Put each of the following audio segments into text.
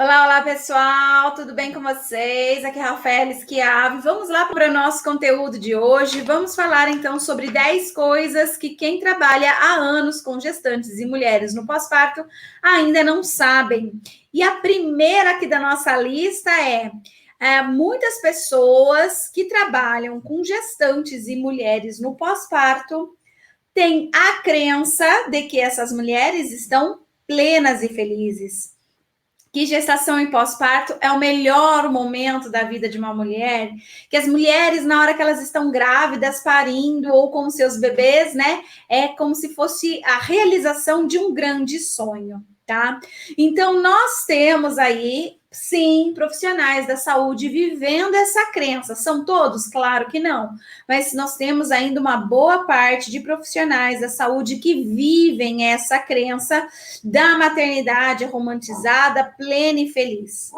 Olá, olá pessoal, tudo bem com vocês? Aqui é Rafaela Schiavi. Vamos lá para o nosso conteúdo de hoje. Vamos falar então sobre 10 coisas que quem trabalha há anos com gestantes e mulheres no pós-parto ainda não sabem. E a primeira aqui da nossa lista é muitas pessoas que trabalham com gestantes e mulheres no pós-parto têm a crença de que essas mulheres estão plenas e felizes, que gestação e pós-parto é o melhor momento da vida de uma mulher, que as mulheres, na hora que elas estão grávidas, parindo ou com seus bebês, né, é como se fosse a realização de um grande sonho, tá? Então, nós temos aí, sim, profissionais da saúde vivendo essa crença. São todos? Claro que não. Mas nós temos ainda uma boa parte de profissionais da saúde que vivem essa crença da maternidade romantizada, plena e feliz.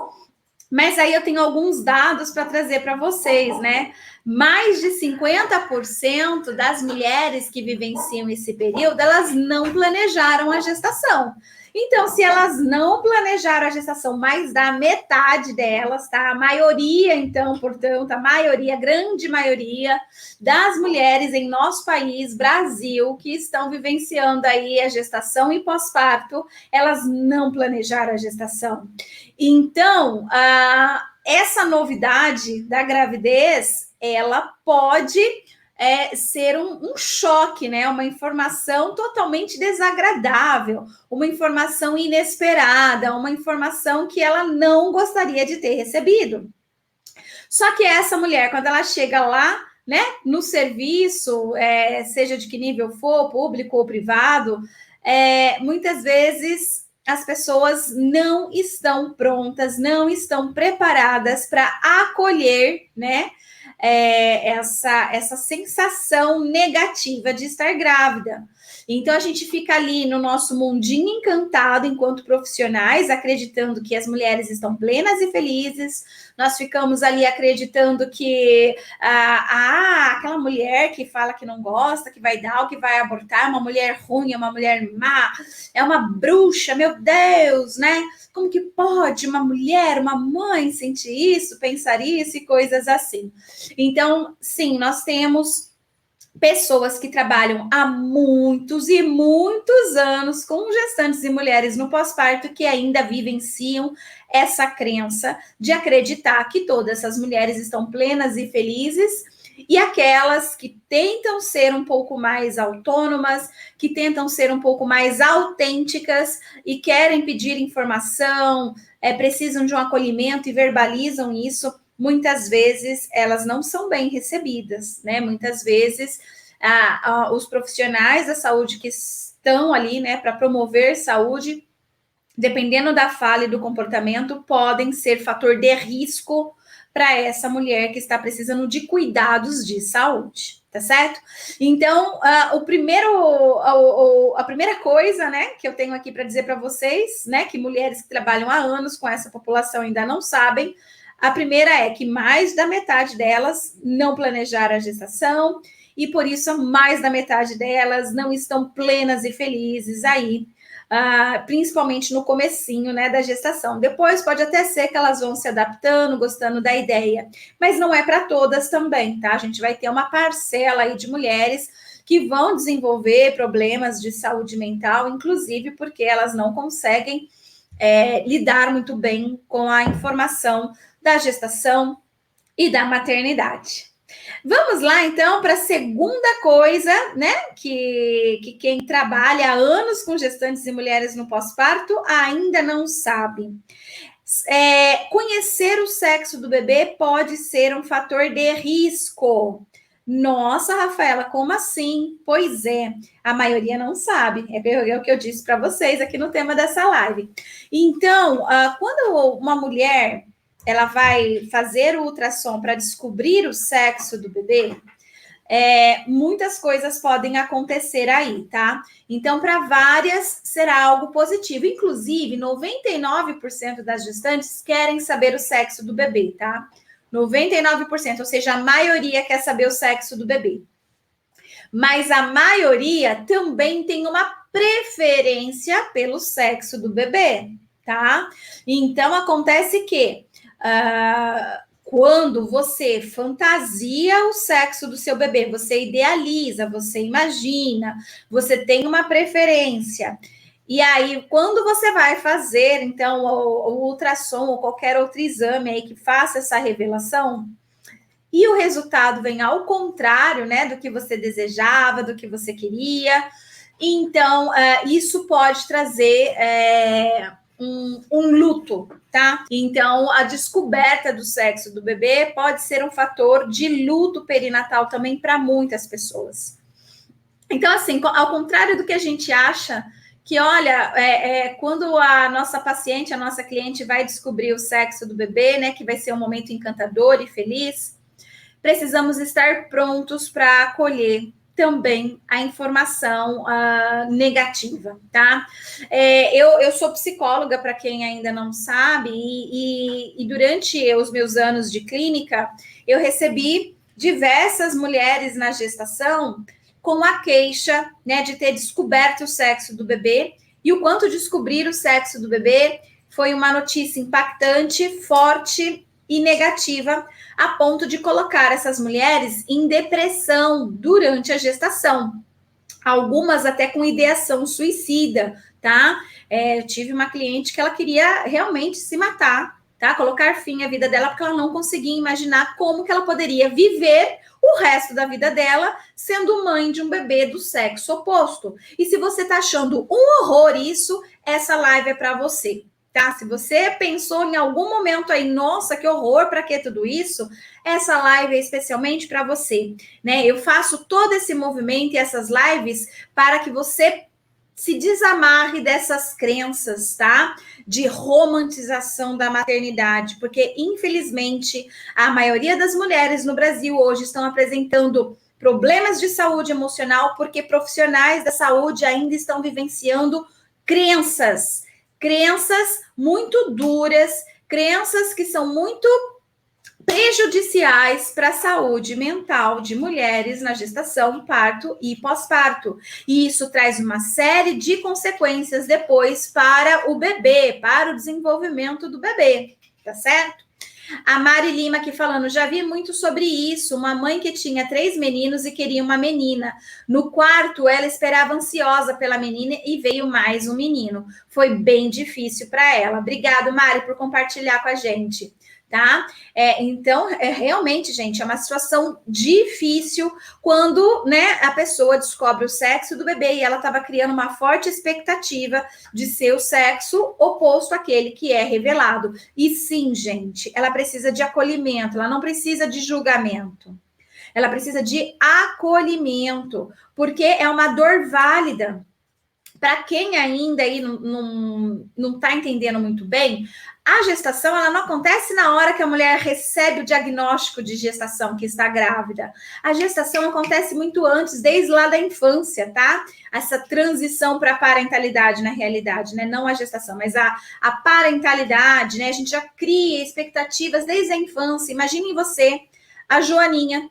Mas aí eu tenho alguns dados para trazer para vocês, né? Mais de 50% das mulheres que vivenciam esse período, elas não planejaram a gestação. Então, se elas não planejaram a gestação, mais da metade delas, tá? A maioria, então, portanto, a grande maioria das mulheres em nosso país, Brasil, que estão vivenciando aí a gestação e pós-parto, elas não planejaram a gestação. Então, essa novidade da gravidez, ela pode ser um choque, né? Uma informação totalmente desagradável, uma informação inesperada, uma informação que ela não gostaria de ter recebido. Só que essa mulher, quando ela chega lá, né, no serviço, seja de que nível for, público ou privado, muitas vezes as pessoas não estão prontas, não estão preparadas para acolher, né, essa sensação negativa de estar grávida. Então a gente fica ali no nosso mundinho encantado enquanto profissionais, acreditando que as mulheres estão plenas e felizes. Nós ficamos ali acreditando que aquela mulher que fala que não gosta, que vai dar ou que vai abortar, é uma mulher ruim, é uma mulher má, é uma bruxa, meu Deus, né? Como que pode uma mulher, uma mãe sentir isso, pensar isso e coisas assim? Então, sim, nós temos pessoas que trabalham há muitos e muitos anos com gestantes e mulheres no pós-parto que ainda vivenciam essa crença de acreditar que todas essas mulheres estão plenas e felizes, e aquelas que tentam ser um pouco mais autônomas, que tentam ser um pouco mais autênticas e querem pedir informação, precisam de um acolhimento e verbalizam isso, muitas vezes elas não são bem recebidas, né? Muitas vezes os profissionais da saúde que estão ali, né, para promover saúde, dependendo da fala e do comportamento, podem ser fator de risco para essa mulher que está precisando de cuidados de saúde, tá certo? Então, a primeira coisa, né, que eu tenho aqui para dizer para vocês, né, que mulheres que trabalham há anos com essa população ainda não sabem, a primeira é que mais da metade delas não planejaram a gestação e por isso mais da metade delas não estão plenas e felizes aí, principalmente no comecinho, né, da gestação. Depois pode até ser que elas vão se adaptando, gostando da ideia, mas não é para todas também, tá? A gente vai ter uma parcela aí de mulheres que vão desenvolver problemas de saúde mental, inclusive porque elas não conseguem lidar muito bem com a informação da gestação e da maternidade. Vamos lá, então, para a segunda coisa, né, que quem trabalha há anos com gestantes e mulheres no pós-parto ainda não sabe. Conhecer o sexo do bebê pode ser um fator de risco. Nossa, Rafaela, como assim? Pois é, a maioria não sabe. É o que eu disse para vocês aqui no tema dessa live. Então, quando uma mulher ela vai fazer o ultrassom para descobrir o sexo do bebê, muitas coisas podem acontecer aí, tá? Então, para várias, será algo positivo. Inclusive, 99% das gestantes querem saber o sexo do bebê, tá? 99%, ou seja, a maioria quer saber o sexo do bebê. Mas a maioria também tem uma preferência pelo sexo do bebê. tá? Então, acontece que quando você fantasia o sexo do seu bebê, você idealiza, você imagina, você tem uma preferência. E aí, quando você vai fazer, então, o ultrassom ou qualquer outro exame aí que faça essa revelação, e o resultado vem ao contrário, né, do que você desejava, do que você queria, então, isso pode trazer um luto, tá? Então, a descoberta do sexo do bebê pode ser um fator de luto perinatal também para muitas pessoas. Então, assim, ao contrário do que a gente acha, que olha, quando a nossa paciente, a nossa cliente vai descobrir o sexo do bebê, né, que vai ser um momento encantador e feliz, precisamos estar prontos para acolher também a informação negativa, tá? Eu sou psicóloga, para quem ainda não sabe, e durante os meus anos de clínica, eu recebi diversas mulheres na gestação com a queixa, né, de ter descoberto o sexo do bebê, e o quanto descobrir o sexo do bebê foi uma notícia impactante, forte e negativa, a ponto de colocar essas mulheres em depressão durante a gestação. Algumas até com ideação suicida, tá? Eu tive uma cliente que ela queria realmente se matar, tá? Colocar fim à vida dela, porque ela não conseguia imaginar como que ela poderia viver o resto da vida dela sendo mãe de um bebê do sexo oposto. E se você tá achando um horror isso, essa live é para você. Tá? Se você pensou em algum momento aí, nossa, que horror, para que tudo isso? Essa live é especialmente para você, né? Eu faço todo esse movimento e essas lives para que você se desamarre dessas crenças, tá? De romantização da maternidade, porque infelizmente a maioria das mulheres no Brasil hoje estão apresentando problemas de saúde emocional porque profissionais da saúde ainda estão vivenciando crenças muito duras, crenças que são muito prejudiciais para a saúde mental de mulheres na gestação, parto e pós-parto. E isso traz uma série de consequências depois para o bebê, para o desenvolvimento do bebê, tá certo? A Mari Lima aqui falando, já vi muito sobre isso, uma mãe que tinha 3 meninos e queria uma menina. No quarto, ela esperava ansiosa pela menina e veio mais um menino. Foi bem difícil para ela. Obrigado, Mari, por compartilhar com a gente. Tá? Então, realmente, gente, é uma situação difícil quando, né, a pessoa descobre o sexo do bebê e ela estava criando uma forte expectativa de ser o sexo oposto àquele que é revelado. E sim, gente, ela precisa de acolhimento, ela não precisa de julgamento. Ela precisa de acolhimento, porque é uma dor válida. Para quem ainda aí não está entendendo muito bem, a gestação ela não acontece na hora que a mulher recebe o diagnóstico de gestação, que está grávida. A gestação acontece muito antes, desde lá da infância, tá? Essa transição para a parentalidade, na realidade, né? Não a gestação, mas a parentalidade, né? A gente já cria expectativas desde a infância. Imaginem você, a Joaninha,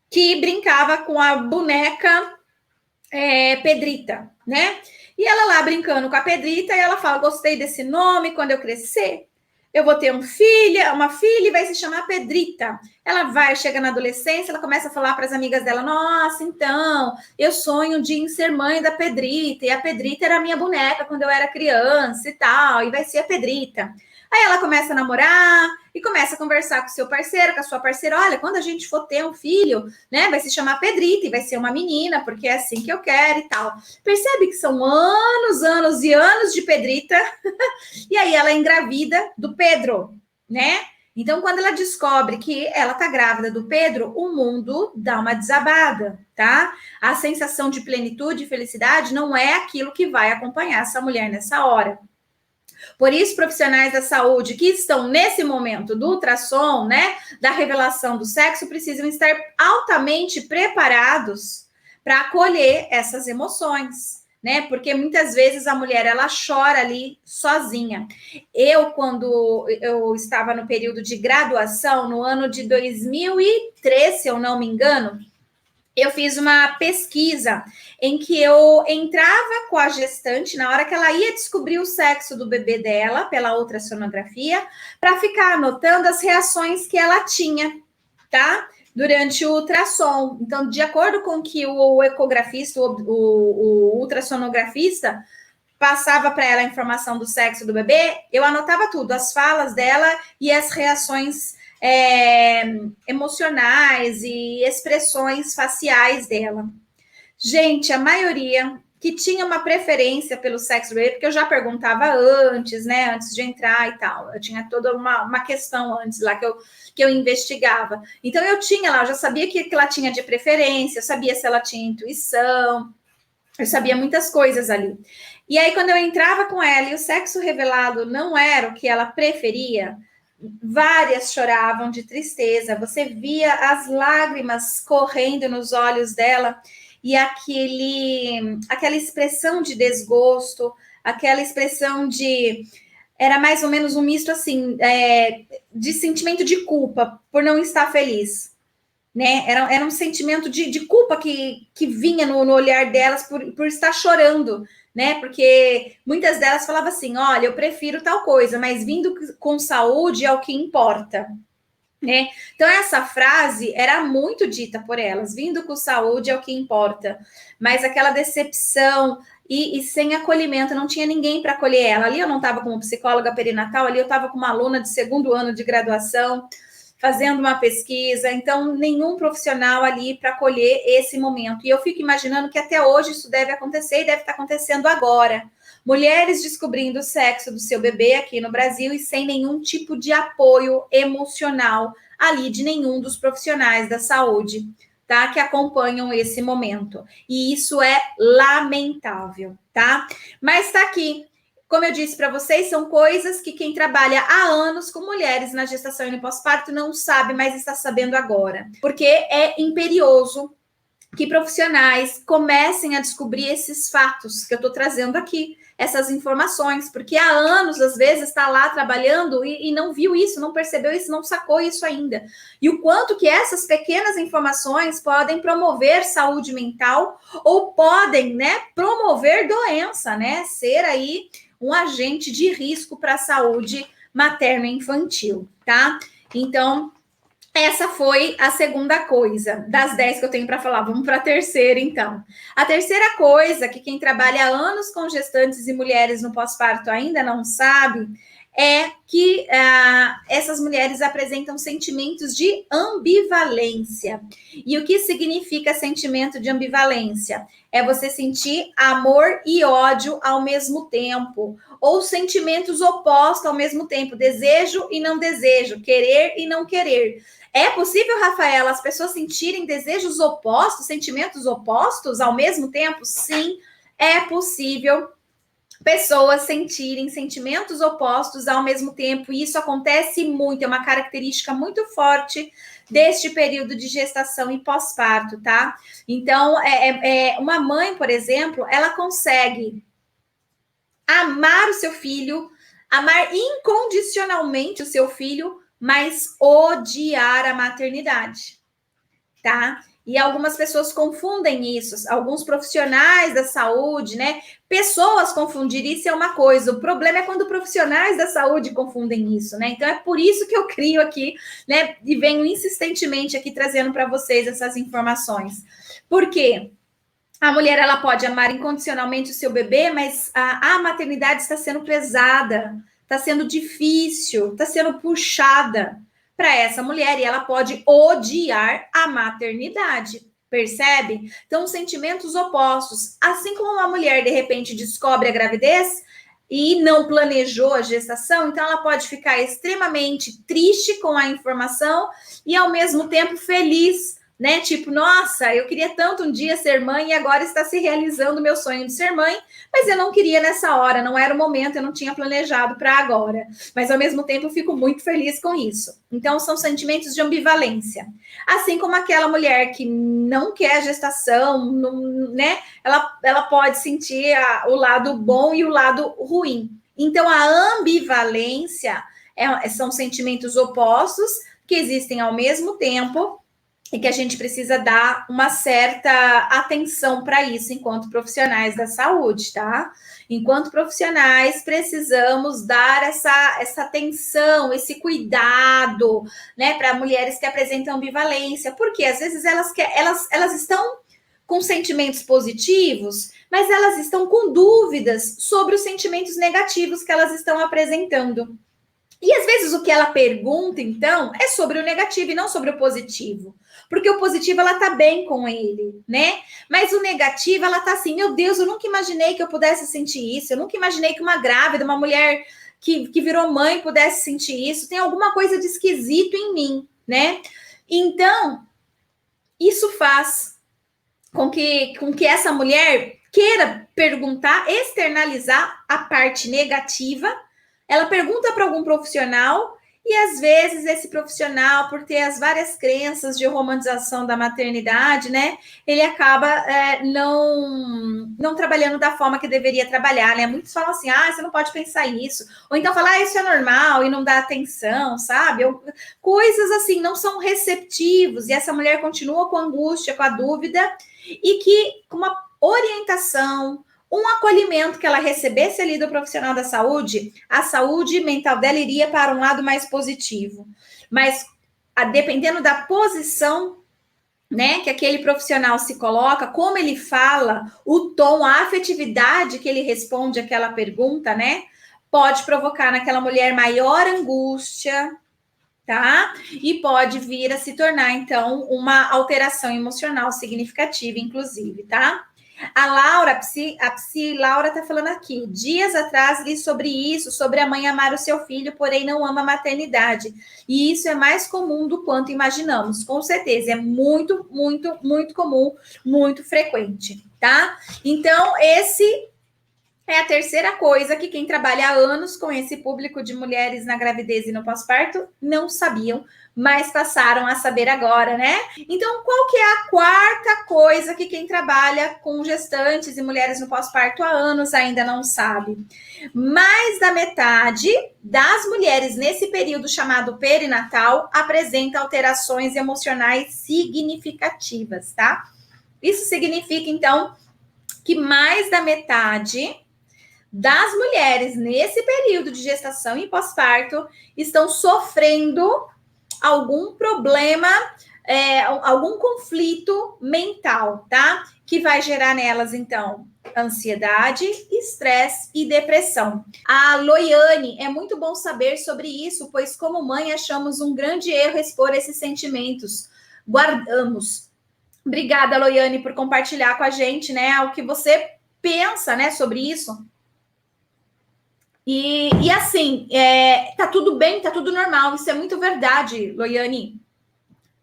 que brincava com a boneca Pedrita, né? E ela lá brincando com a Pedrita, e ela fala, gostei desse nome, quando eu crescer, eu vou ter uma filha e vai se chamar Pedrita. Ela vai, chega na adolescência, ela começa a falar para as amigas dela, nossa, então, eu sonho um dia em ser mãe da Pedrita, e a Pedrita era a minha boneca quando eu era criança e tal, e vai ser a Pedrita. Aí ela começa a namorar e começa a conversar com o seu parceiro, com a sua parceira. Olha, quando a gente for ter um filho, né, vai se chamar Pedrita e vai ser uma menina, porque é assim que eu quero e tal. Percebe que são anos, anos e anos de Pedrita. E aí ela é engravida do Pedro, né? Então, quando ela descobre que ela tá grávida do Pedro, o mundo dá uma desabada, tá? A sensação de plenitude e felicidade não é aquilo que vai acompanhar essa mulher nessa hora. Por isso, profissionais da saúde que estão nesse momento do ultrassom, né, da revelação do sexo, precisam estar altamente preparados para acolher essas emoções, né? Porque muitas vezes a mulher ela chora ali sozinha. Quando eu estava no período de graduação, no ano de 2003, se eu não me engano, eu fiz uma pesquisa em que eu entrava com a gestante na hora que ela ia descobrir o sexo do bebê dela pela ultrassonografia, para ficar anotando as reações que ela tinha, tá? Durante o ultrassom. Então, de acordo com que o ecografista, o ultrassonografista passava para ela a informação do sexo do bebê, eu anotava tudo, as falas dela e as reações emocionais e expressões faciais dela. Gente, a maioria que tinha uma preferência pelo sexo do bebê, porque eu já perguntava antes, né, antes de entrar e tal, eu tinha toda uma questão antes lá que eu investigava. Então, eu tinha lá, eu já sabia que ela tinha de preferência, eu sabia se ela tinha intuição, eu sabia muitas coisas ali. E aí, quando eu entrava com ela e o sexo revelado não era o que ela preferia, várias choravam de tristeza. Você via as lágrimas correndo nos olhos dela e aquela expressão de desgosto, aquela expressão de... Era mais ou menos um misto assim, de sentimento de culpa por não estar feliz. Né? Era um sentimento de culpa que vinha no olhar delas por estar chorando, né? Porque muitas delas falavam assim: olha, eu prefiro tal coisa, mas vindo com saúde é o que importa. Né? Então, essa frase era muito dita por elas: vindo com saúde é o que importa. Mas aquela decepção e sem acolhimento, não tinha ninguém para acolher ela. Ali eu não estava como psicóloga perinatal, ali eu estava com uma aluna de segundo ano de graduação, fazendo uma pesquisa, então nenhum profissional ali para acolher esse momento. E eu fico imaginando que até hoje isso deve acontecer e deve estar acontecendo agora. Mulheres descobrindo o sexo do seu bebê aqui no Brasil e sem nenhum tipo de apoio emocional ali de nenhum dos profissionais da saúde, tá? Que acompanham esse momento. E isso é lamentável, tá? Mas tá aqui. Como eu disse para vocês, são coisas que quem trabalha há anos com mulheres na gestação e no pós-parto não sabe, mas está sabendo agora. Porque é imperioso que profissionais comecem a descobrir esses fatos que eu estou trazendo aqui, essas informações, porque há anos, às vezes, está lá trabalhando e não viu isso, não percebeu isso, não sacou isso ainda. E o quanto que essas pequenas informações podem promover saúde mental ou podem, né, promover doença, né, ser aí um agente de risco para a saúde materno-infantil, tá? Então, essa foi a segunda coisa das 10 que eu tenho para falar. Vamos para a terceira, então. A terceira coisa que quem trabalha há anos com gestantes e mulheres no pós-parto ainda não sabe é que essas mulheres apresentam sentimentos de ambivalência. E o que significa sentimento de ambivalência? É você sentir amor e ódio ao mesmo tempo, ou sentimentos opostos ao mesmo tempo, desejo e não desejo, querer e não querer. É possível, Rafaela, as pessoas sentirem desejos opostos, sentimentos opostos ao mesmo tempo? Sim, é possível pessoas sentirem sentimentos opostos ao mesmo tempo, e isso acontece muito, é uma característica muito forte deste período de gestação e pós-parto, tá? Então, uma mãe, por exemplo, ela consegue amar o seu filho, amar incondicionalmente o seu filho, mas odiar a maternidade, tá? E algumas pessoas confundem isso, alguns profissionais da saúde, né? Pessoas confundir isso é uma coisa, o problema é quando profissionais da saúde confundem isso, né? Então é por isso que eu crio aqui, né? E venho insistentemente aqui trazendo para vocês essas informações. Por quê? A mulher ela pode amar incondicionalmente o seu bebê, mas a maternidade está sendo pesada, está sendo difícil, está sendo puxada para essa mulher e ela pode odiar a maternidade, percebe? Então, sentimentos opostos. Assim como uma mulher, de repente, descobre a gravidez e não planejou a gestação, então ela pode ficar extremamente triste com a informação e, ao mesmo tempo, feliz, né? Tipo, nossa, eu queria tanto um dia ser mãe e agora está se realizando o meu sonho de ser mãe, mas eu não queria nessa hora, não era o momento, eu não tinha planejado para agora. Mas ao mesmo tempo eu fico muito feliz com isso. Então são sentimentos de ambivalência. Assim como aquela mulher que não quer gestação, não, né? Ela pode sentir o lado bom e o lado ruim. Então a ambivalência são sentimentos opostos que existem ao mesmo tempo e que a gente precisa dar uma certa atenção para isso enquanto profissionais da saúde, tá? Enquanto profissionais, precisamos dar essa atenção, esse cuidado, né, para mulheres que apresentam ambivalência, porque às vezes elas estão com sentimentos positivos, mas elas estão com dúvidas sobre os sentimentos negativos que elas estão apresentando. E às vezes o que ela pergunta, então, é sobre o negativo e não sobre o positivo. Porque o positivo ela tá bem com ele, né? Mas o negativo ela tá assim, meu Deus, eu nunca imaginei que eu pudesse sentir isso, eu nunca imaginei que uma grávida, uma mulher que virou mãe pudesse sentir isso, tem alguma coisa de esquisito em mim, né? Então, isso faz com que essa mulher queira perguntar, externalizar a parte negativa. Ela pergunta para algum profissional e às vezes esse profissional, por ter as várias crenças de romantização da maternidade, né, ele acaba não trabalhando da forma que deveria trabalhar, né? Muitos falam assim, você não pode pensar isso, ou então falar, isso é normal e não dá atenção, sabe? Coisas assim, não são receptivos e essa mulher continua com angústia, com a dúvida e que com uma orientação, um acolhimento que ela recebesse ali do profissional da saúde, a saúde mental dela iria para um lado mais positivo. Mas dependendo da posição, né, que aquele profissional se coloca, como ele fala, o tom, a afetividade que ele responde àquela pergunta, né, pode provocar naquela mulher maior angústia, tá? E pode vir a se tornar, então, uma alteração emocional significativa, inclusive, tá? A Laura, a Psi Laura tá falando aqui. Dias atrás li sobre isso, sobre a mãe amar o seu filho, porém não ama a maternidade. E isso é mais comum do quanto imaginamos. Com certeza, é muito, muito, muito comum, muito frequente, tá? Então, esse é a terceira coisa que quem trabalha há anos com esse público de mulheres na gravidez e no pós-parto não sabiam, mas passaram a saber agora, né? Então, qual que é a quarta coisa que quem trabalha com gestantes e mulheres no pós-parto há anos ainda não sabe? Mais da metade das mulheres nesse período chamado perinatal apresenta alterações emocionais significativas, tá? Isso significa, então, que mais da metade das mulheres nesse período de gestação e pós-parto estão sofrendo algum problema, algum conflito mental, tá? Que vai gerar nelas, então, ansiedade, estresse e depressão. A Loiane, é muito bom saber sobre isso, pois como mãe achamos um grande erro expor esses sentimentos. Guardamos. Obrigada, Loiane, por compartilhar com a gente, né, o que você pensa, né, sobre isso. E assim, tá tudo bem, tá tudo normal. Isso é muito verdade, Loiane.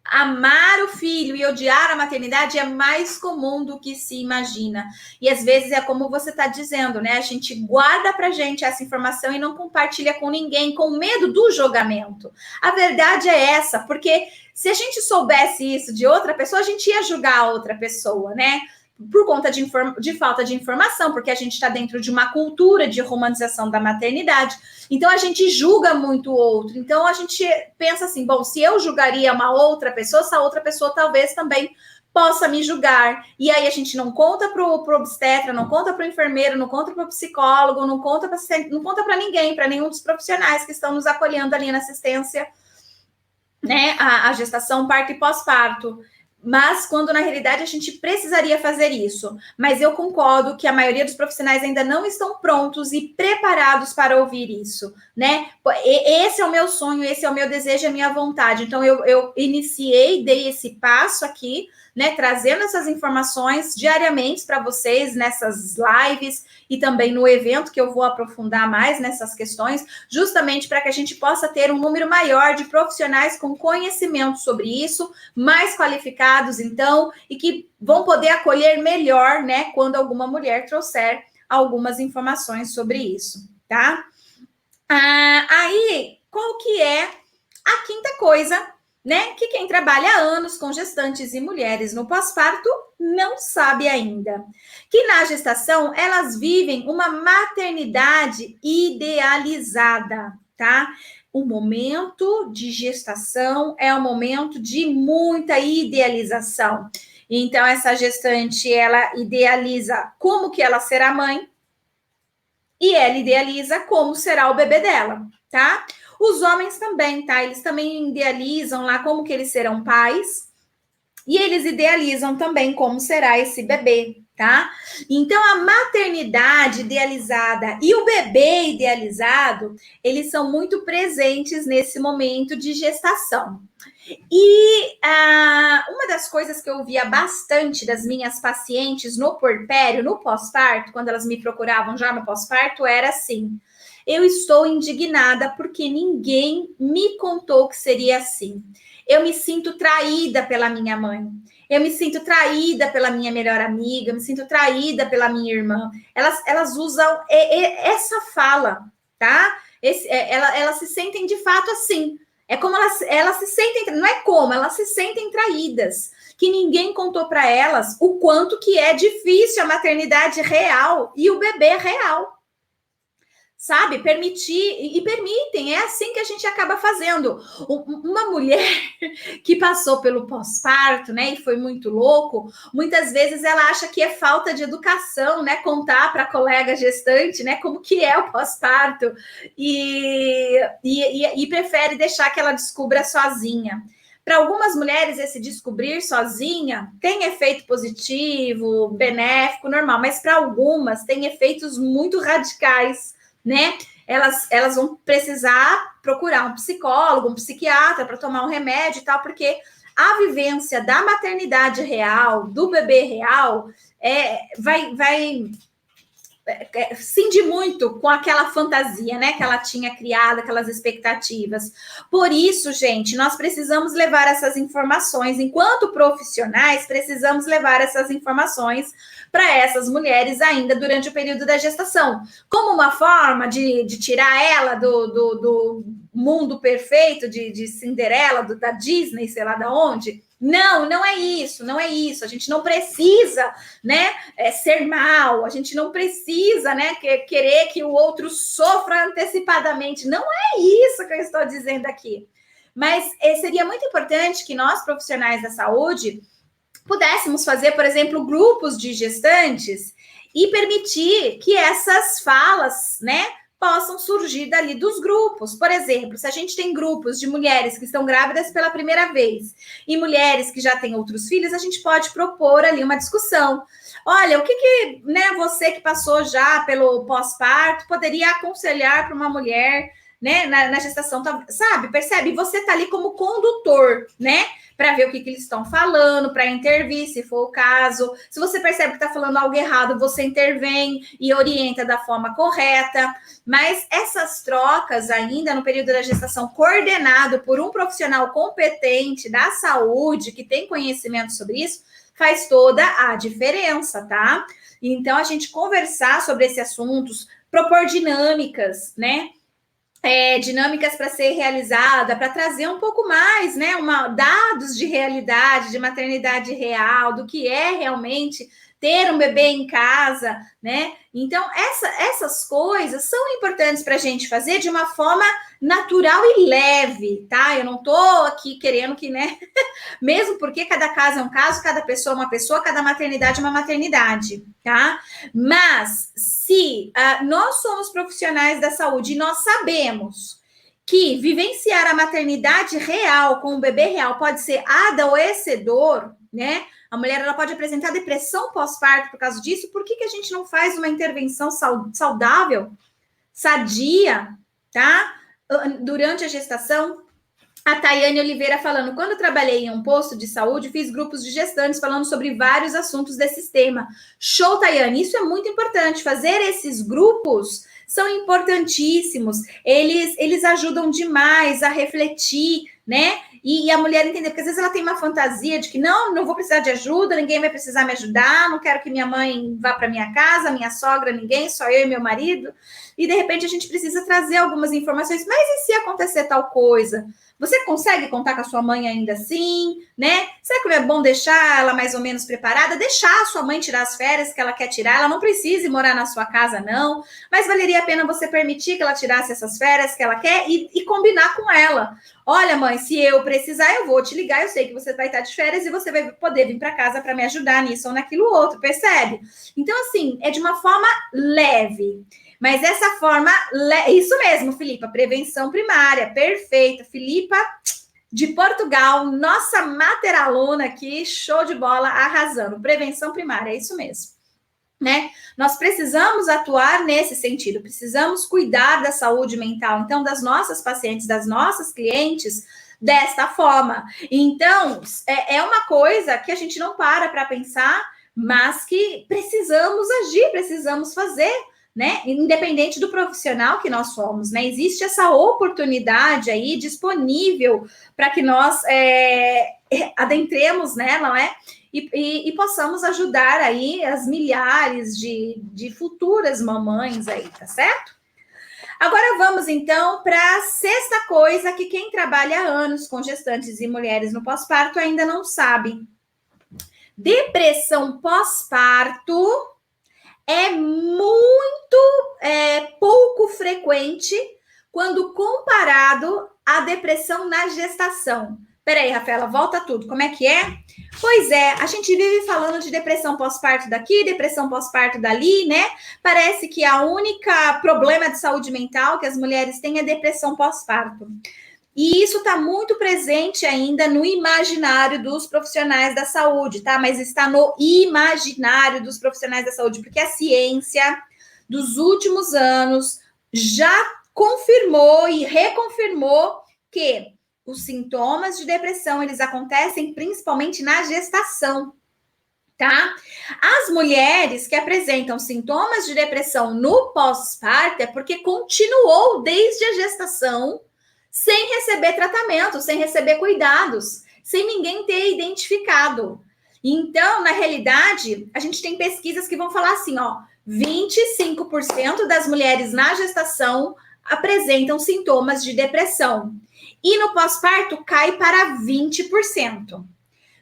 Amar o filho e odiar a maternidade é mais comum do que se imagina. E às vezes é como você está dizendo, né? A gente guarda pra gente essa informação e não compartilha com ninguém, com medo do julgamento. A verdade é essa, porque se a gente soubesse isso de outra pessoa, a gente ia julgar a outra pessoa, né? Por conta de falta de informação, porque a gente está dentro de uma cultura de romantização da maternidade. Então, a gente julga muito o outro. Então, a gente pensa assim, bom, se eu julgaria uma outra pessoa, essa outra pessoa talvez também possa me julgar. E aí, a gente não conta para o obstetra, não conta para o enfermeiro, não conta para o psicólogo, não conta para ninguém, para nenhum dos profissionais que estão nos acolhendo ali na assistência, né, a gestação, parto e pós-parto. Mas quando na realidade a gente precisaria fazer isso. Mas eu concordo que a maioria dos profissionais ainda não estão prontos e preparados para ouvir isso, né? Esse é o meu sonho, esse é o meu desejo, a minha vontade. Então eu iniciei, dei esse passo aqui, né? Trazendo essas informações diariamente para vocês nessas lives e também no evento que eu vou aprofundar mais nessas questões, justamente para que a gente possa ter um número maior de profissionais com conhecimento sobre isso, mais qualificados, então, e que vão poder acolher melhor, né, quando alguma mulher trouxer algumas informações sobre isso, tá? Aí, qual que é a quinta coisa, né, que quem trabalha há anos com gestantes e mulheres no pós-parto não sabe ainda? Que na gestação elas vivem uma maternidade idealizada, tá? o momento de gestação é um momento de muita idealização. Então, essa gestante, ela idealiza como que ela será mãe e ela idealiza como será o bebê dela, tá? Os homens também, tá? Eles também idealizam lá como que eles serão pais e eles idealizam também como será esse bebê, tá? Então, a maternidade idealizada e o bebê idealizado, eles são muito presentes nesse momento de gestação. E uma das coisas que eu via bastante das minhas pacientes no puerpério, no pós-parto, quando elas me procuravam já no pós-parto, era assim: eu estou indignada porque ninguém me contou que seria assim. Eu me sinto traída pela minha mãe. Eu me sinto traída pela minha melhor amiga. Eu me sinto traída pela minha irmã. Elas usam essa fala, tá? Elas se sentem de fato assim. É como elas se sentem, não é como, elas se sentem traídas, que ninguém contou para elas o quanto que é difícil a maternidade real e o bebê real. Sabe, permitir, e permitem, é assim que a gente acaba fazendo. Uma mulher que passou pelo pós-parto, né, e foi muito louco, muitas vezes ela acha que é falta de educação, né, contar para a colega gestante, né, como que é o pós-parto, e prefere deixar que ela descubra sozinha. Para algumas mulheres, esse descobrir sozinha tem efeito positivo, benéfico, normal, mas para algumas tem efeitos muito radicais, né? Elas vão precisar procurar um psicólogo, um psiquiatra para tomar um remédio e tal, porque a vivência da maternidade real, do bebê real, vai cinde muito com aquela fantasia, né, que ela tinha criado, aquelas expectativas. Por isso, gente, nós precisamos levar essas informações, enquanto profissionais, precisamos levar essas informações para essas mulheres ainda durante o período da gestação, como uma forma de tirar ela do mundo perfeito de Cinderela, da Disney, sei lá da onde. Não é isso, não é isso. A gente não precisa, né, ser mal, a gente não precisa, né, querer que o outro sofra antecipadamente. Não é isso que eu estou dizendo aqui. Mas seria muito importante que nós, profissionais da saúde, pudéssemos fazer, por exemplo, grupos de gestantes e permitir que essas falas, né, possam surgir dali dos grupos. Por exemplo, se a gente tem grupos de mulheres que estão grávidas pela primeira vez e mulheres que já têm outros filhos, a gente pode propor ali uma discussão. Olha, o que né, você que passou já pelo pós-parto poderia aconselhar para uma mulher, né, na gestação, sabe? Percebe? Você está ali como condutor, né? Para ver o que eles estão falando, para intervir, se for o caso. Se você percebe que está falando algo errado, você intervém e orienta da forma correta. Mas essas trocas ainda no período da gestação, coordenado por um profissional competente da saúde, que tem conhecimento sobre isso, faz toda a diferença, tá? Então, a gente conversar sobre esses assuntos, propor dinâmicas, né? Dinâmicas para ser realizada, para trazer um pouco mais, né, dados de realidade, de maternidade real, do que é realmente ter um bebê em casa, né? Então, essas coisas são importantes para a gente fazer de uma forma natural e leve, tá? Eu não estou aqui querendo que, né? Mesmo porque cada caso é um caso, cada pessoa é uma pessoa, cada maternidade é uma maternidade, tá? Mas se nós somos profissionais da saúde e nós sabemos que vivenciar a maternidade real com o bebê real pode ser adoecedor, né? A mulher ela pode apresentar depressão pós-parto por causa disso. Por que a gente não faz uma intervenção saudável, sadia, tá? Durante a gestação? A Tayane Oliveira falando, quando trabalhei em um posto de saúde, fiz grupos de gestantes falando sobre vários assuntos desse tema. Show, Tayane, isso é muito importante. Fazer esses grupos são importantíssimos. Eles ajudam demais a refletir, né? E a mulher entender, porque às vezes ela tem uma fantasia de que não vou precisar de ajuda, ninguém vai precisar me ajudar, não quero que minha mãe vá para minha casa, minha sogra, ninguém, só eu e meu marido. E de repente a gente precisa trazer algumas informações, mas e se acontecer tal coisa? Você consegue contar com a sua mãe ainda assim, né? Será que não é bom deixar ela mais ou menos preparada? Deixar a sua mãe tirar as férias que ela quer tirar, ela não precisa morar na sua casa, não, mas valeria a pena você permitir que ela tirasse essas férias que ela quer e combinar com ela. Olha, mãe, se eu precisar, eu vou te ligar, eu sei que você vai estar de férias e você vai poder vir para casa para me ajudar nisso ou naquilo outro, percebe? Então, assim, é de uma forma leve. Mas essa forma, isso mesmo, Filipa, prevenção primária, perfeita. Filipa, de Portugal, nossa materaluna aqui, show de bola, arrasando. Prevenção primária, é isso mesmo. Né? Nós precisamos atuar nesse sentido, precisamos cuidar da saúde mental, então, das nossas pacientes, das nossas clientes, desta forma. Então, é uma coisa que a gente não para pensar, mas que precisamos agir, precisamos fazer, né? Independente do profissional que nós somos, né? Existe essa oportunidade aí disponível para que nós adentremos nela, né? E possamos ajudar aí as milhares de futuras mamães aí, tá certo? Agora vamos então para a sexta coisa que quem trabalha há anos com gestantes e mulheres no pós-parto ainda não sabe. Depressão pós-parto é muito pouco frequente quando comparado à depressão na gestação. Peraí, Rafaela, volta tudo. Como é que é? Pois é, a gente vive falando de depressão pós-parto daqui, depressão pós-parto dali, né? Parece que a única problema de saúde mental que as mulheres têm é depressão pós-parto. E isso está muito presente ainda no imaginário dos profissionais da saúde, tá? Mas está no imaginário dos profissionais da saúde, porque a ciência dos últimos anos já confirmou e reconfirmou que os sintomas de depressão, eles acontecem principalmente na gestação, tá? As mulheres que apresentam sintomas de depressão no pós-parto é porque continuou desde a gestação sem receber tratamento, sem receber cuidados, sem ninguém ter identificado. Então, na realidade, a gente tem pesquisas que vão falar assim, ó, 25% das mulheres na gestação apresentam sintomas de depressão. E no pós-parto cai para 20%.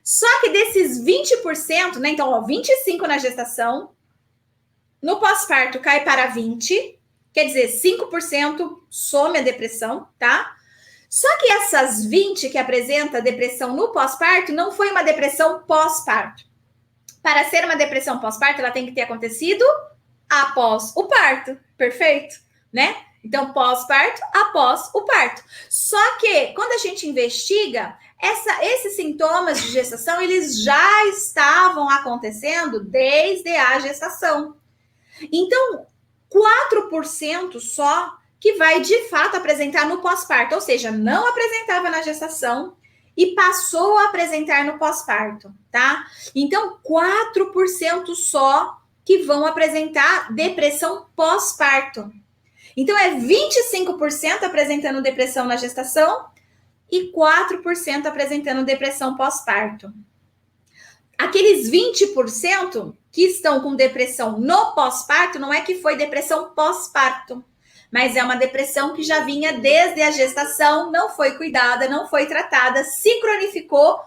Só que desses 20%, né? Então, ó, 25% na gestação, no pós-parto cai para 20%, quer dizer, 5% some a depressão, tá? Só que essas 20 que apresenta depressão no pós-parto não foi uma depressão pós-parto. Para ser uma depressão pós-parto, ela tem que ter acontecido após o parto, perfeito, né? Então, pós-parto, após o parto. Só que, quando a gente investiga, esses sintomas de gestação, eles já estavam acontecendo desde a gestação. Então, 4% só que vai, de fato, apresentar no pós-parto. Ou seja, não apresentava na gestação e passou a apresentar no pós-parto, tá? Então, 4% só que vão apresentar depressão pós-parto. Então, é 25% apresentando depressão na gestação e 4% apresentando depressão pós-parto. Aqueles 20% que estão com depressão no pós-parto, não é que foi depressão pós-parto, mas é uma depressão que já vinha desde a gestação, não foi cuidada, não foi tratada, se cronificou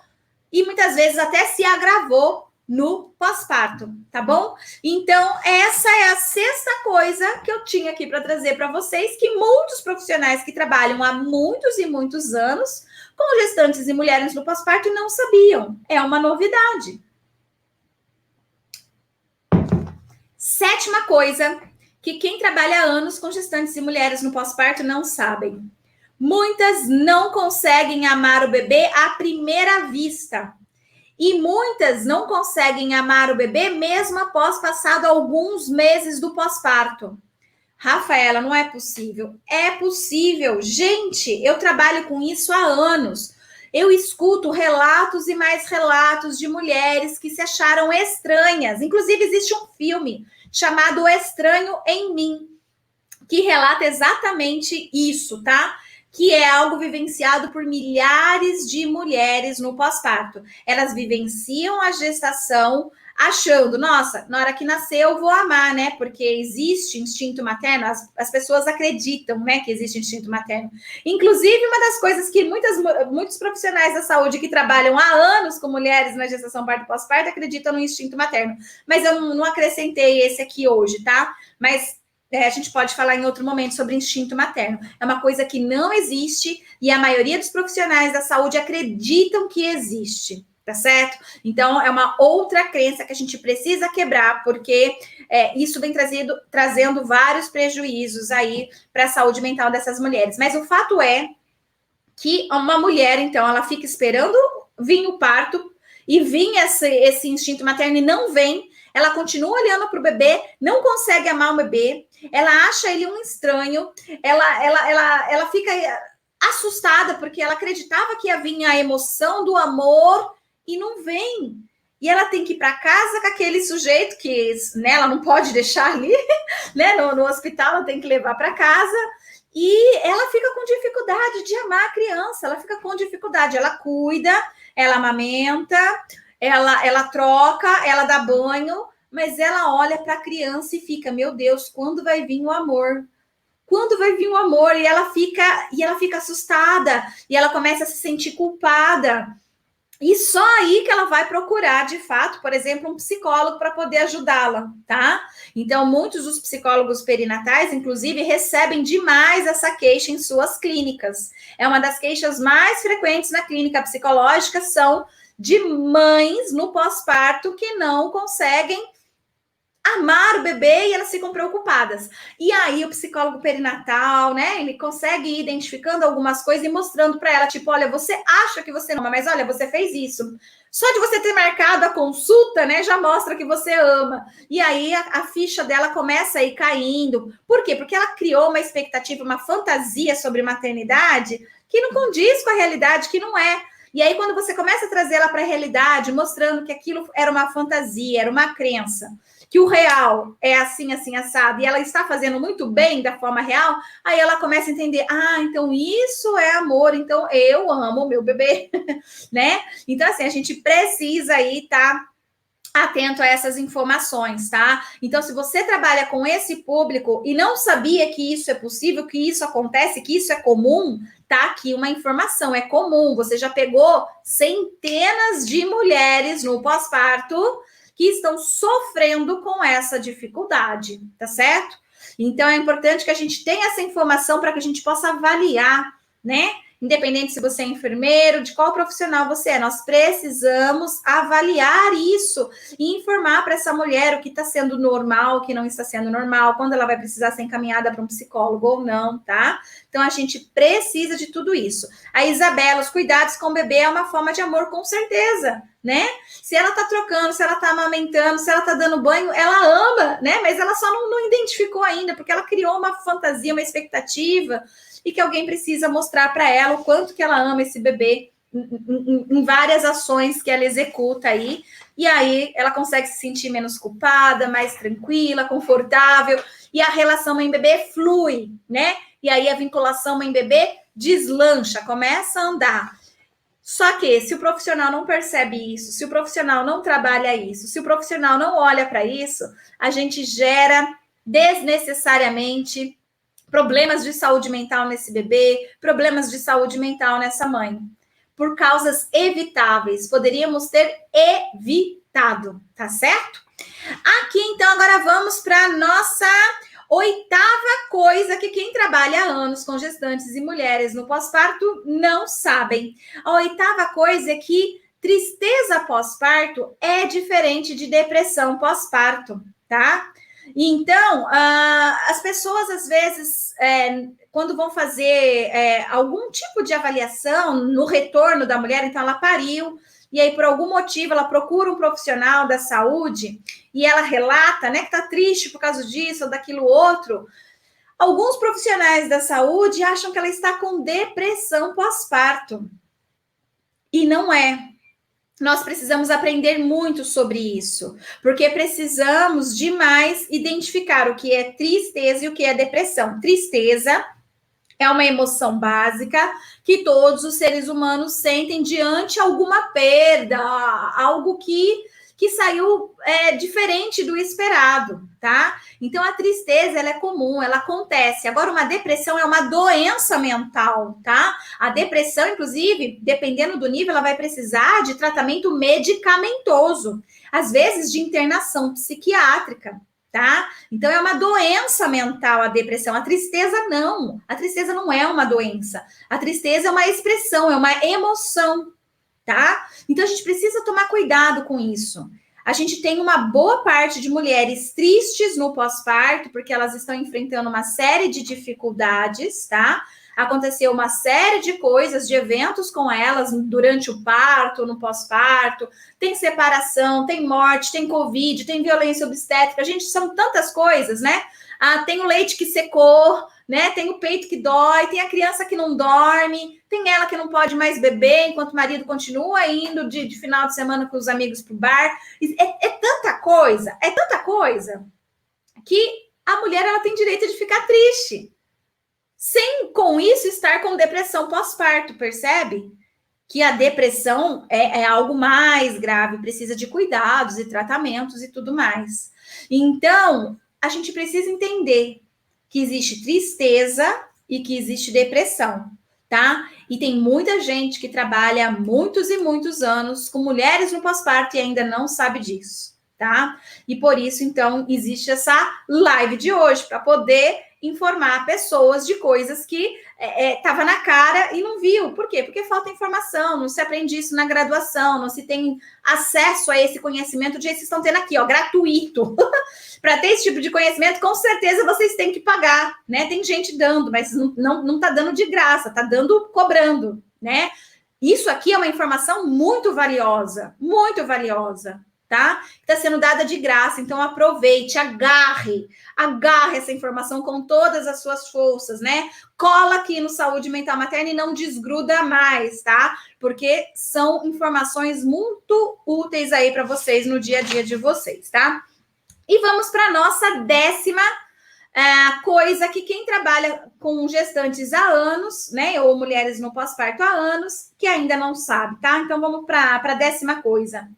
e muitas vezes até se agravou no pós-parto, tá bom? Então, essa é a sexta coisa que eu tinha aqui para trazer para vocês, que muitos profissionais que trabalham há muitos e muitos anos com gestantes e mulheres no pós-parto não sabiam. É uma novidade. Sétima coisa que quem trabalha há anos com gestantes e mulheres no pós-parto não sabem. Muitas não conseguem amar o bebê à primeira vista. E muitas não conseguem amar o bebê mesmo após passado alguns meses do pós-parto. Rafaela, não é possível. É possível. Gente, eu trabalho com isso há anos. Eu escuto relatos e mais relatos de mulheres que se acharam estranhas. Inclusive, existe um filme chamado O Estranho em Mim, que relata exatamente isso, tá? que é algo vivenciado por milhares de mulheres no pós-parto. Elas vivenciam a gestação achando, nossa, na hora que nasceu eu vou amar, né? Porque existe instinto materno, as pessoas acreditam, né, que existe instinto materno. Inclusive, uma das coisas que muitos profissionais da saúde que trabalham há anos com mulheres na gestação parto e pós-parto acreditam no instinto materno. Mas eu não acrescentei esse aqui hoje, tá? Mas a gente pode falar em outro momento sobre instinto materno. É uma coisa que não existe e a maioria dos profissionais da saúde acreditam que existe, tá certo? Então, é uma outra crença que a gente precisa quebrar, porque isso vem trazendo vários prejuízos aí para a saúde mental dessas mulheres. Mas o fato é que uma mulher, então, ela fica esperando vir o parto e vir esse instinto materno e não vem. Ela continua olhando para o bebê, não consegue amar o bebê, ela acha ele um estranho, ela fica assustada porque ela acreditava que ia vir a emoção do amor e não vem. E ela tem que ir para casa com aquele sujeito que, né, ela não pode deixar ali, né, no hospital, ela tem que levar para casa. E ela fica com dificuldade de amar a criança, ela fica com dificuldade, ela cuida, ela amamenta, ela troca, ela dá banho, mas ela olha para a criança e fica, meu Deus, quando vai vir o amor? Quando vai vir o amor? E ela fica assustada, e ela começa a se sentir culpada. E só aí que ela vai procurar, de fato, por exemplo, um psicólogo para poder ajudá-la, tá? Então, muitos dos psicólogos perinatais, inclusive, recebem demais essa queixa em suas clínicas. É uma das queixas mais frequentes na clínica psicológica, são de mães no pós-parto que não conseguem amar o bebê e elas ficam preocupadas. E aí o psicólogo perinatal, né, ele consegue ir identificando algumas coisas e mostrando para ela, tipo, olha, você acha que você não ama, mas olha, você fez isso. Só de você ter marcado a consulta, né, já mostra que você ama. E aí a ficha dela começa a ir caindo. Por quê? Porque ela criou uma expectativa, uma fantasia sobre maternidade que não condiz com a realidade, que não é. E aí quando você começa a trazer ela para a realidade, mostrando que aquilo era uma fantasia, era uma crença, que o real é assim, assim, assado, e ela está fazendo muito bem da forma real, aí ela começa a entender, então isso é amor, então eu amo o meu bebê, né? Então, assim, a gente precisa aí estar atento a essas informações, tá? Então, se você trabalha com esse público e não sabia que isso é possível, que isso acontece, que isso é comum, tá aqui uma informação, é comum. Você já pegou centenas de mulheres no pós-parto que estão sofrendo com essa dificuldade, tá certo? Então, é importante que a gente tenha essa informação para que a gente possa avaliar, né? Independente se você é enfermeiro, de qual profissional você é, nós precisamos avaliar isso e informar para essa mulher o que está sendo normal, o que não está sendo normal, quando ela vai precisar ser encaminhada para um psicólogo ou não, tá? Então, a gente precisa de tudo isso. A Isabela, os cuidados com o bebê é uma forma de amor, com certeza, né? Se ela tá trocando, se ela tá amamentando, se ela tá dando banho, ela ama, né? Mas ela só não identificou ainda, porque ela criou uma fantasia, uma expectativa, e que alguém precisa mostrar para ela o quanto que ela ama esse bebê em várias ações que ela executa aí, e aí ela consegue se sentir menos culpada, mais tranquila, confortável, e a relação mãe-bebê flui, né? E aí a vinculação mãe-bebê deslancha, começa a andar. Só que se o profissional não percebe isso, se o profissional não trabalha isso, se o profissional não olha para isso, a gente gera desnecessariamente problemas de saúde mental nesse bebê, problemas de saúde mental nessa mãe, por causas evitáveis, poderíamos ter evitado, tá certo? Aqui, então, agora vamos para a nossa oitava coisa que quem trabalha há anos com gestantes e mulheres no pós-parto não sabem. A oitava coisa é que tristeza pós-parto é diferente de depressão pós-parto, tá? Então, as pessoas, às vezes, quando vão fazer algum tipo de avaliação no retorno da mulher, então ela pariu, e aí, por algum motivo, ela procura um profissional da saúde e ela relata, né, que tá triste por causa disso ou daquilo outro. Alguns profissionais da saúde acham que ela está com depressão pós-parto. E não é. Nós precisamos aprender muito sobre isso, porque precisamos demais identificar o que é tristeza e o que é depressão. Tristeza É uma emoção básica que todos os seres humanos sentem diante alguma perda, algo que saiu diferente do esperado, tá? Então, a tristeza, ela é comum, ela acontece. Agora, uma depressão é uma doença mental, tá? A depressão, inclusive, dependendo do nível, ela vai precisar de tratamento medicamentoso, às vezes de internação psiquiátrica, tá? Então, é uma doença mental a depressão. A tristeza, não. A tristeza não é uma doença. A tristeza é uma expressão, é uma emoção, tá? Então, a gente precisa tomar cuidado com isso. A gente tem uma boa parte de mulheres tristes no pós-parto, porque elas estão enfrentando uma série de dificuldades, tá? Aconteceu uma série de coisas, de eventos com elas durante o parto, no pós-parto. Tem separação, tem morte, tem Covid, tem violência obstétrica. Gente, são tantas coisas, né? Tem o leite que secou, né? Tem o peito que dói, tem a criança que não dorme, tem ela que não pode mais beber enquanto o marido continua indo de final de semana com os amigos pro bar. É tanta coisa que a mulher ela tem direito de ficar triste. Sem, com isso, estar com depressão pós-parto, percebe? Que a depressão é algo mais grave, precisa de cuidados e tratamentos e tudo mais. Então, a gente precisa entender que existe tristeza e que existe depressão, tá? E tem muita gente que trabalha há muitos e muitos anos com mulheres no pós-parto e ainda não sabe disso, tá? E por isso, então, existe essa live de hoje, para poder informar pessoas de coisas que estava na cara e não viu. Por quê? Porque falta informação, não se aprende isso na graduação, não se tem acesso a esse conhecimento de vocês estão tendo aqui, ó, gratuito. Para ter esse tipo de conhecimento, com certeza vocês têm que pagar, né? Tem gente dando, mas não tá dando de graça, tá dando cobrando, né? Isso aqui é uma informação muito valiosa, tá? Está sendo dada de graça, então aproveite, agarre essa informação com todas as suas forças, né? Cola aqui no Saúde Mental Materna e não desgruda mais, tá? Porque são informações muito úteis aí para vocês no dia a dia de vocês, tá? E vamos para a nossa 10ª coisa que quem trabalha com gestantes há anos, né? Ou mulheres no pós-parto há anos, que ainda não sabe, tá? Então vamos para a 10ª coisa.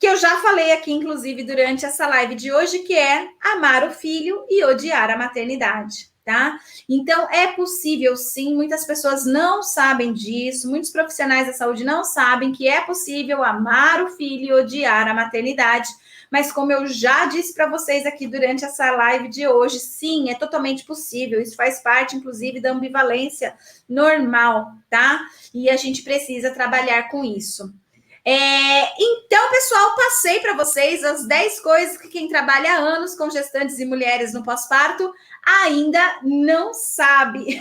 Que eu já falei aqui, inclusive, durante essa live de hoje, que é amar o filho e odiar a maternidade, tá? Então, é possível, sim, muitas pessoas não sabem disso, muitos profissionais da saúde não sabem que é possível amar o filho e odiar a maternidade, mas como eu já disse para vocês aqui durante essa live de hoje, sim, é totalmente possível, isso faz parte, inclusive, da ambivalência normal, tá? E a gente precisa trabalhar com isso. Então, pessoal, passei para vocês as 10 coisas que quem trabalha há anos com gestantes e mulheres no pós-parto ainda não sabe.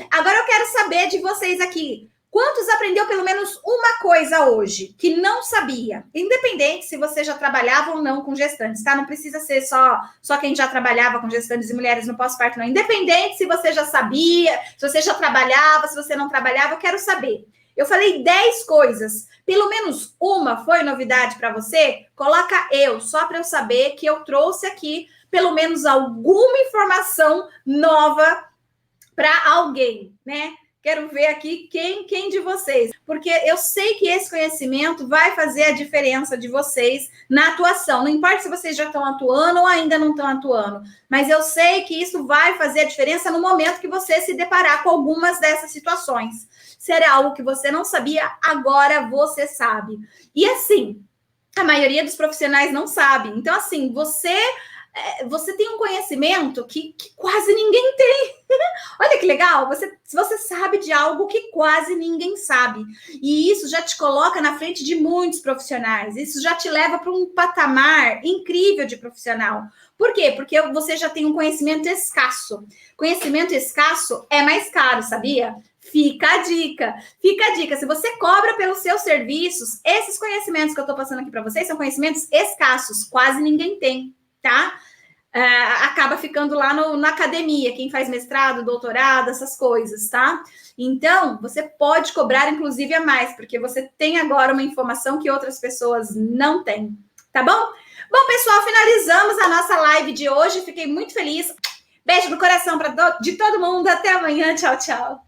Agora eu quero saber de vocês aqui. Quantos aprendeu pelo menos uma coisa hoje que não sabia? Independente se você já trabalhava ou não com gestantes, tá? Não precisa ser só quem já trabalhava com gestantes e mulheres no pós-parto, não. Independente se você já sabia, se você já trabalhava, se você não trabalhava, eu quero saber. Eu falei 10 coisas. Pelo menos uma foi novidade para você? Coloca eu, só para eu saber que eu trouxe aqui pelo menos alguma informação nova para alguém, né? Quero ver aqui quem de vocês, porque eu sei que esse conhecimento vai fazer a diferença de vocês na atuação. Não importa se vocês já estão atuando ou ainda não estão atuando, mas eu sei que isso vai fazer a diferença no momento que você se deparar com algumas dessas situações. Se era algo que você não sabia, agora você sabe. E assim, a maioria dos profissionais não sabe. Então, assim, você tem um conhecimento que quase ninguém tem. Olha que legal, você sabe de algo que quase ninguém sabe. E isso já te coloca na frente de muitos profissionais. Isso já te leva para um patamar incrível de profissional. Por quê? Porque você já tem um conhecimento escasso. Conhecimento escasso é mais caro, sabia? Fica a dica. Se você cobra pelos seus serviços, esses conhecimentos que eu estou passando aqui para vocês são conhecimentos escassos, quase ninguém tem, tá? Acaba ficando lá na academia, quem faz mestrado, doutorado, essas coisas, tá? Então, você pode cobrar, inclusive, a mais, porque você tem agora uma informação que outras pessoas não têm, tá bom? Bom, pessoal, finalizamos a nossa live de hoje, fiquei muito feliz. Beijo no coração de todo mundo. Até amanhã. Tchau, tchau.